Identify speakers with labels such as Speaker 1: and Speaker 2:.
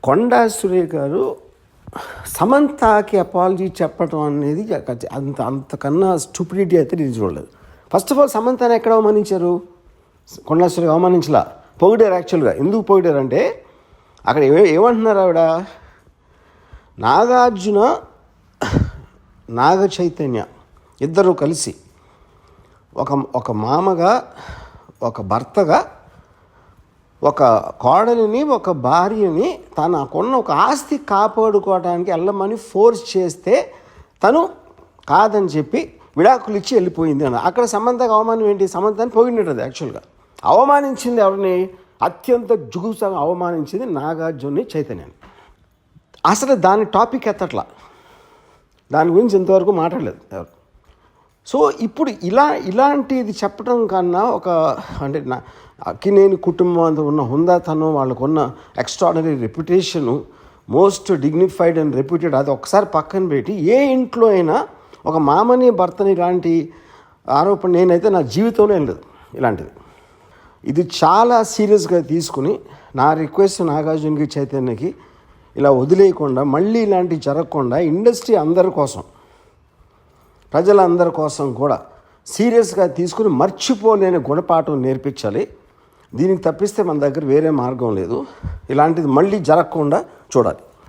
Speaker 1: కొండా సురేఖ గారు సమంతకి అపాలజీ చెప్పడం అనేది అంతకన్నా స్టూపిడిటీ అయితే నేను చూడలేదు. ఫస్ట్ ఆఫ్ ఆల్ సమంతని ఎక్కడ అవమానించారు? కొండా సురేఖ అవమానించలా, పొగిడారు. యాక్చువల్గా ఎందుకు పొగిడారు అంటే అక్కడ ఏమంటున్నారు ఆవిడ, నాగార్జున నాగ చైతన్య ఇద్దరు కలిసి ఒక మామగా, ఒక భర్తగా, ఒక కోడలిని, ఒక భార్యని తనకున్న ఒక ఆస్తి కాపాడుకోవడానికి వెళ్ళమని ఫోర్స్ చేస్తే తను కాదని చెప్పి విడాకులు ఇచ్చి వెళ్ళిపోయింది అన్న. అక్కడ సమంతకు అవమానం ఏంటి? సమంతని పొగిడినది. యాక్చువల్గా అవమానించింది ఎవరిని? అత్యంత జుగుప్సగా అవమానించింది నాగార్జున చైతన్యాన్ని. అసలు దాని టాపిక్ ఎత్తట్లా, దాని గురించి ఇంతవరకు మాట్లాడలేదు ఎవరు. సో ఇప్పుడు ఇలాంటిది చెప్పడం కన్నా అంటే అక్కినేని కుటుంబం అంత ఉన్న హుందాతనం, వాళ్ళకున్న extraordinary reputation, most dignified and reputed, అది ఒకసారి పక్కన పెట్టి ఏ ఇంట్లో అయినా ఒక మామని భర్తని ఇలాంటి ఆరోపణ నేనైతే నా జీవితంలో ఏం లేదు ఇలాంటిది. ఇది చాలా సీరియస్గా తీసుకుని నా రిక్వెస్ట్ నాగార్జునకి చైతన్యకి ఇలా వదిలేయకుండా, మళ్ళీ ఇలాంటివి జరగకుండా ఇండస్ట్రీ అందరి కోసం, ప్రజలందరి కోసం కూడా సీరియస్గా తీసుకుని మర్చిపోలేని గుణపాఠం నేర్పించాలి. దీనికి తప్పిస్తే మన దగ్గర వేరే మార్గం లేదు. ఇలాంటిది మళ్ళీ జరగకుండా చూడాలి.